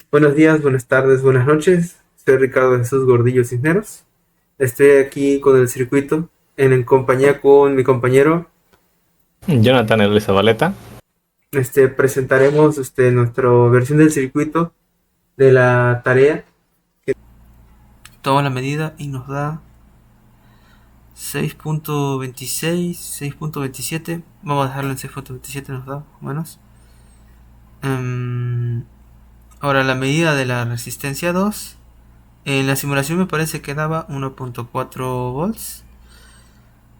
Buenos días, buenas tardes, buenas noches. Soy Ricardo Jesús Gordillo Cisneros. Estoy aquí con el circuito en compañía con mi compañero. Jonathan Elizabeth. Presentaremos nuestra versión del circuito de la tarea. Toma la medida y nos da 6.26, 6.27. Vamos a dejarlo en 6.27, nos da más o menos. Ahora la medida de la resistencia 2. En la simulación me parece que daba 1.4 volts.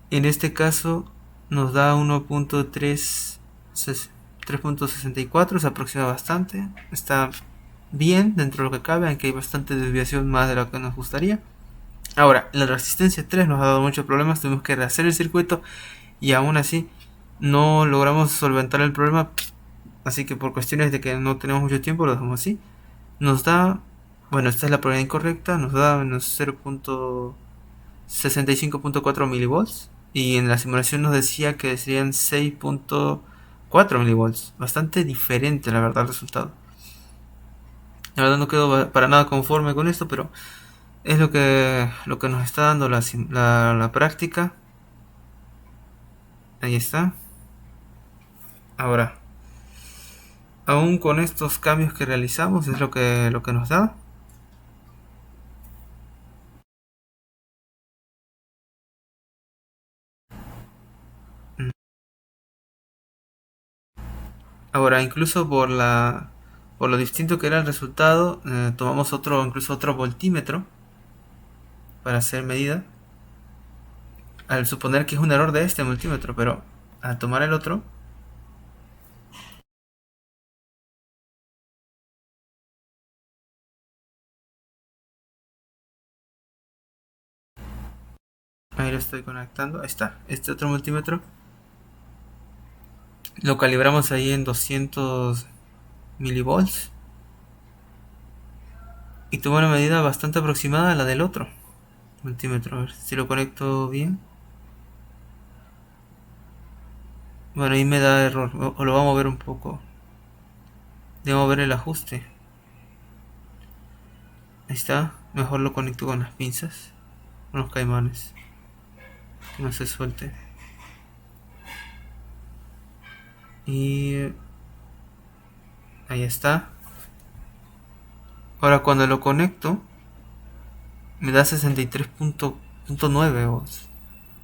En este caso nos da 1.3, 3.64, se aproxima bastante. Está bien dentro de lo que cabe, aunque hay bastante desviación más de lo que nos gustaría. Ahora, la resistencia 3 nos ha dado muchos problemas, tuvimos que rehacer el circuito y aún así no logramos solventar el problema. Así que por cuestiones de que no tenemos mucho tiempo lo dejamos así. Nos da, bueno, esta es la probabilidad incorrecta, nos da menos 0.65.4 milivolts y en la simulación nos decía que serían 6.4 milivolts. Bastante diferente, la verdad, el resultado. La verdad no quedo para nada conforme con esto, pero es lo que nos está dando la práctica. Ahí está. Ahora, aún con estos cambios que realizamos, es lo que nos da. Ahora, incluso por lo distinto que era el resultado, tomamos incluso otro voltímetro para hacer medida. Al suponer que es un error de este multímetro, pero al tomar el otro, ahí lo estoy conectando, ahí está, este otro multímetro, lo calibramos ahí en 200 milivolts y tuvo una medida bastante aproximada a la del otro multímetro. A ver si lo conecto bien. Bueno, ahí me da error, o lo vamos a ver un poco. Debo ver el ajuste. Ahí está, mejor lo conecto con las pinzas, con los caimanes, que no se suelte. Y ahí está. Ahora cuando lo conecto, me da 63.9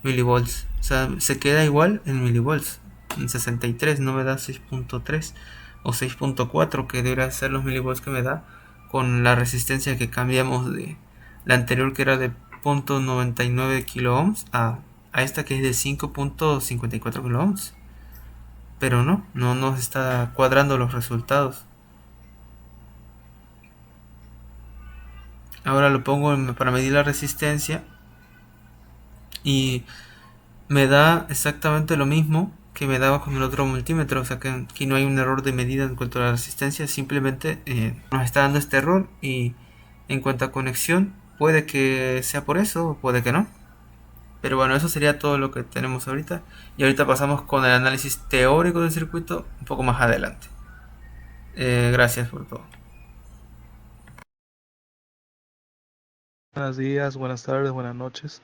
milivolts. O sea, se queda igual en milivolts. En 63 no me da 6.3 o 6.4 que debería ser los milivolts que me da con la resistencia que cambiamos de la anterior que era de 0.99 kilo ohms a esta que es de 5.54 kilo ohms. Pero no nos está cuadrando los resultados. Ahora lo pongo para medir la resistencia y me da exactamente lo mismo que me daba con el otro multímetro. O sea que aquí no hay un error de medida en cuanto a la resistencia, simplemente nos está dando este error. Y en cuanto a conexión, puede que sea por eso o puede que no. Pero bueno, eso sería todo lo que tenemos ahorita. Y ahorita pasamos con el análisis teórico del circuito un poco más adelante. Gracias por todo. Buenos días, buenas tardes, buenas noches.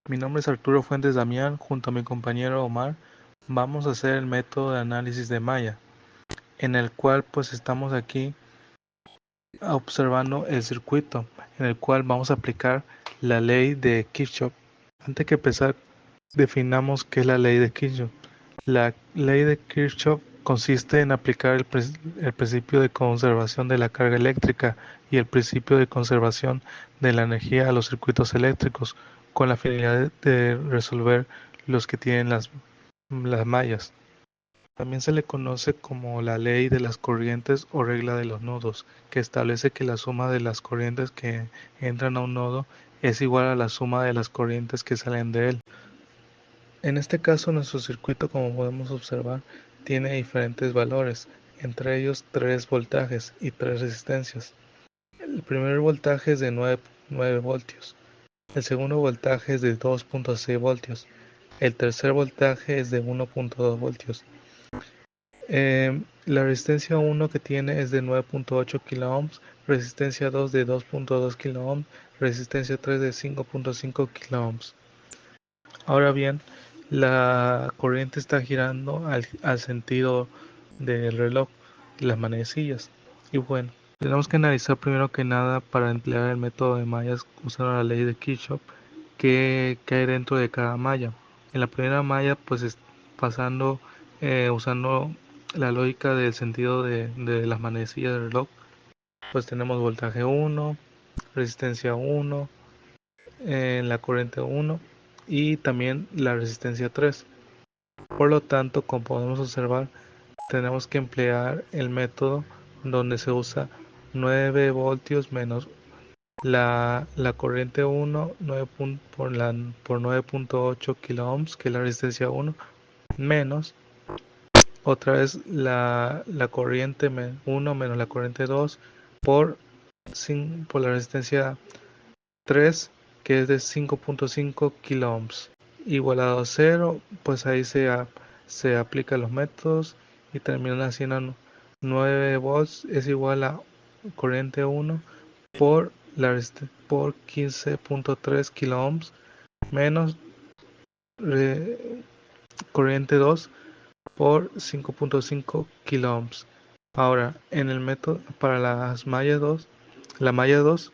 Mi nombre es Arturo Fuentes Damián. Junto a mi compañero Omar vamos a hacer el método de análisis de Maya, en el cual pues estamos aquí observando el circuito, en el cual vamos a aplicar la ley de Kirchhoff. Antes que empezar, definamos qué es la ley de Kirchhoff. La ley de Kirchhoff consiste en aplicar el principio de conservación de la carga eléctrica y el principio de conservación de la energía a los circuitos eléctricos, con la finalidad de resolver los que tienen las mallas. También se le conoce como la ley de las corrientes o regla de los nodos, que establece que la suma de las corrientes que entran a un nodo es igual a la suma de las corrientes que salen de él. En este caso, nuestro circuito, como podemos observar, tiene diferentes valores, entre ellos 3 voltajes y 3 resistencias. El primer voltaje es de 9 voltios, el segundo voltaje es de 2.6 voltios, el tercer voltaje es de 1.2 voltios. La resistencia 1 que tiene es de 9.8 kilo ohms, resistencia 2 de 2.2 kilo ohms, resistencia 3 de 5.5 kilo ohms. Ahora bien, la corriente está girando al sentido del reloj, las manecillas. Y bueno, tenemos que analizar primero que nada para emplear el método de mallas usando la ley de Kirchhoff, qué hay dentro de cada malla. En la primera malla, pues pasando, usando la lógica del sentido de las manecillas del reloj, pues tenemos voltaje 1, resistencia 1, la corriente 1 y también la resistencia 3. Por lo tanto, como podemos observar, tenemos que emplear el método donde se usa 9 voltios menos la corriente 1 por 9.8 kilo ohms, que es la resistencia 1, menos otra vez la corriente 1 menos la corriente 2 por la resistencia 3, que es de 5.5 kilo ohms, igualado a 0. Pues ahí se aplican los métodos y terminan haciendo 9 volts es igual a corriente 1 por 15.3 kilo ohms menos corriente 2 por 5.5 kilo ohms. Ahora, en el método para las mallas 2, la malla 2,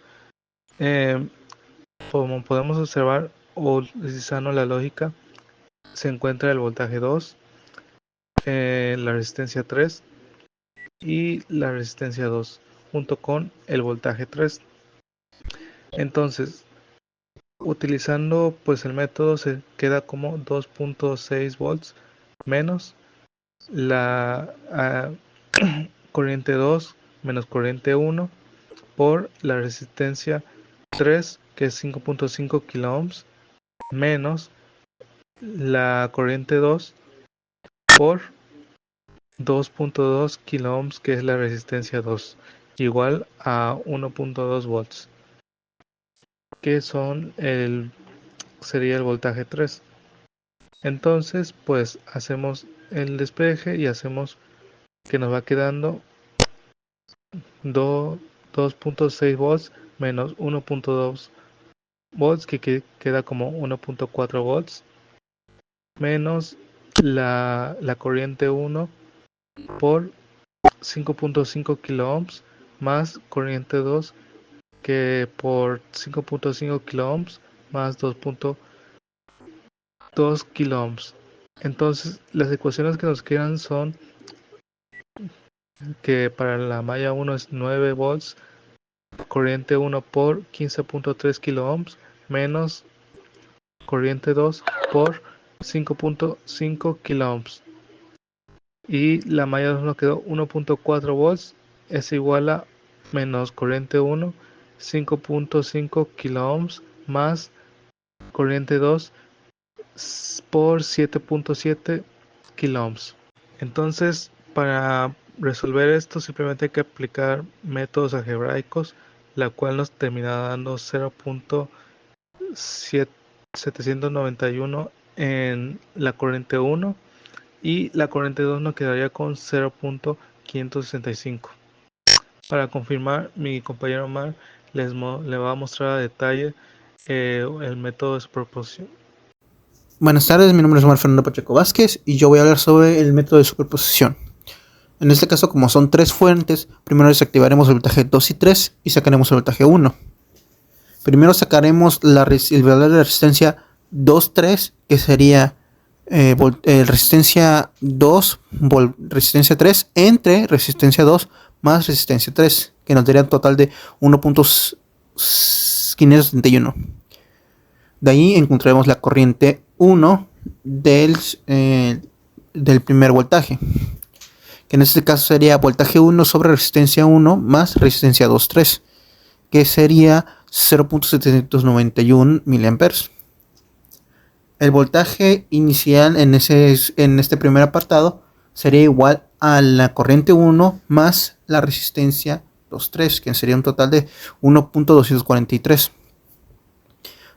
como podemos observar o utilizando la lógica, se encuentra el voltaje 2, la resistencia 3 y la resistencia 2 junto con el voltaje 3. Entonces, utilizando pues el método se queda como 2.6 volts menos la corriente 2 menos corriente 1 por la resistencia 3, que es 5.5 kilo ohms, menos la corriente 2 por 2.2 kilo ohms, que es la resistencia 2, igual a 1.2 volts, que sería el voltaje 3. Entonces, pues hacemos el despeje y hacemos que nos va quedando 2.6 volts menos 1.2 volts, que queda como 1.4 volts, menos la corriente 1 por 5.5 kilo ohms más corriente 2, que por 5.5 kilo ohms más 2.2 kilo ohms. Entonces, las ecuaciones que nos quedan son que para la malla 1 es 9 volts, corriente 1 por 15.3 kilo ohms, menos corriente 2 por 5.5 kilo ohms. Y la malla 2 nos quedó 1.4 volts, es igual a menos corriente 1, 5.5 kilo ohms, más corriente 2 por 7.7 kilo ohms. Entonces, para resolver esto simplemente hay que aplicar métodos algebraicos, la cual nos termina dando 0.791 en la corriente 1 y la corriente 2 nos quedaría con 0.565. Para confirmar, mi compañero Omar le va a mostrar a detalle el método de superposición. Buenas tardes, mi nombre es Omar Fernando Pacheco Vázquez y yo voy a hablar sobre el método de superposición. En este caso, como son tres fuentes, primero desactivaremos el voltaje 2 y 3 y sacaremos el voltaje 1. Primero sacaremos el valor de la resistencia 2, 3, que sería resistencia 2, resistencia 3 entre resistencia 2 más resistencia 3, que nos daría un total de 1.571. De ahí encontraremos la corriente 1 del primer voltaje, que en este caso sería voltaje 1 sobre resistencia 1 más resistencia 2, 3, que sería 0.791 miliamperes. El voltaje inicial en este primer apartado sería igual a la corriente 1 más la resistencia 2.3, que sería un total de 1.243.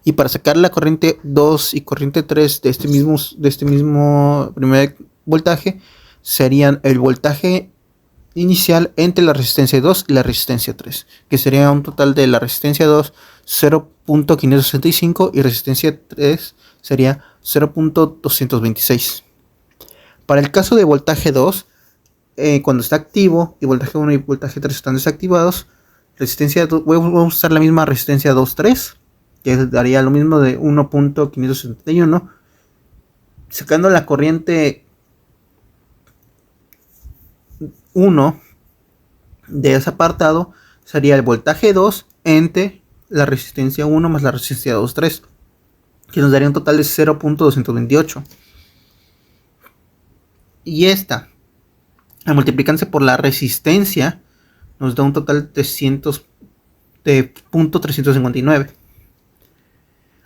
Y para sacar la corriente 2 y corriente 3 de este mismo primer voltaje, serían el voltaje inicial entre la resistencia 2 y la resistencia 3, que sería un total de la resistencia 2 0.565 y resistencia 3 sería 0.226. Para el caso de voltaje 2, cuando está activo y voltaje 1 y voltaje 3 están desactivados, resistencia 2, voy a usar la misma resistencia 2.3, que daría lo mismo de 1.571. Sacando la corriente 1 de ese apartado, sería el voltaje 2 entre la resistencia 1 más la resistencia 2.3, que nos daría un total de 0.228. Y esta, al multiplicarse por la resistencia, nos da un total de 0.359.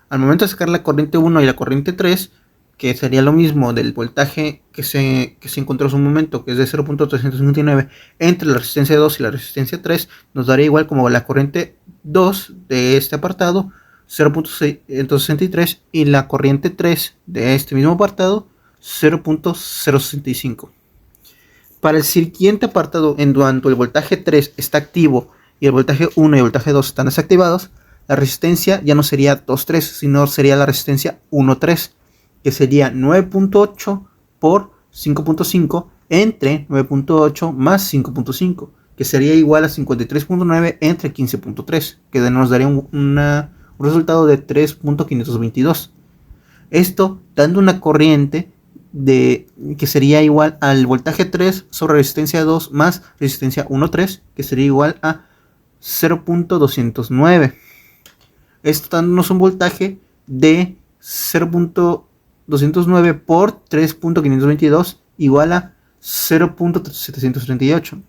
Al momento de sacar la corriente 1 y la corriente 3, que sería lo mismo del voltaje que se encontró hace un momento, que es de 0.359, entre la resistencia 2 y la resistencia 3, nos daría igual como la corriente 2 de este apartado, 0.663, y la corriente 3 de este mismo apartado, 0.065. Para el siguiente apartado, en cuanto el voltaje 3 está activo y el voltaje 1 y el voltaje 2 están desactivados, la resistencia ya no sería 2.3, sino sería la resistencia 1.3, que sería 9.8 por 5.5 entre 9.8 más 5.5, que sería igual a 53.9 entre 15.3, que nos daría un resultado de 3.522. Esto dando una corriente que sería igual al voltaje 3 sobre resistencia 2 más resistencia 1.3, que sería igual a 0.209. Esto dándonos un voltaje de 0.209 por 3.522 igual a 0.738.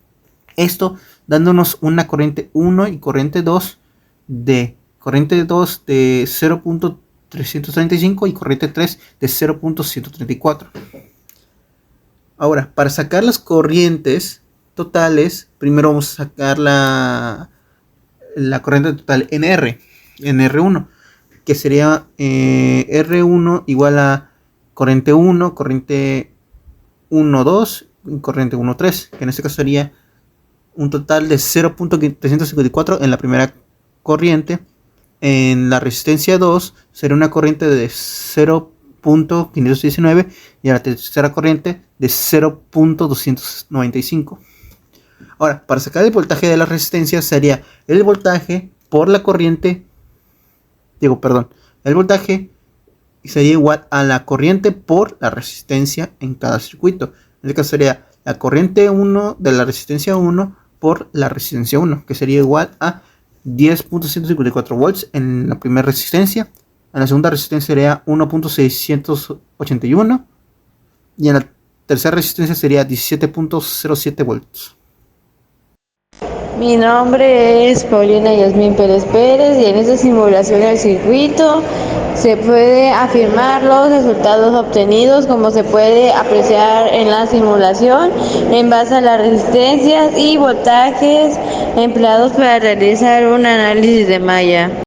Esto dándonos una corriente 1 y corriente 2 de 0.335 y corriente 3 de 0.134. Ahora, para sacar las corrientes totales, primero vamos a sacar la corriente total en R1, que sería R1 igual a corriente 1, corriente 1.2 y corriente 1.3, que en este caso sería un total de 0.354 en la primera corriente. En la resistencia 2 sería una corriente de 0.519 y en la tercera corriente de 0.295. Ahora, para sacar el voltaje de la resistencia sería el voltaje por la corriente, el voltaje sería igual a la corriente por la resistencia en cada circuito. En este caso sería la corriente 1 de la resistencia 1 por la resistencia 1, que sería igual a 10.154 volts en la primera resistencia. En la segunda resistencia sería 1.681 y en la tercera resistencia sería 17.07 volts. Mi nombre es Paulina Yasmín Pérez Pérez y en esta simulación del circuito se puede afirmar los resultados obtenidos, como se puede apreciar en la simulación, en base a las resistencias y voltajes empleados para realizar un análisis de malla.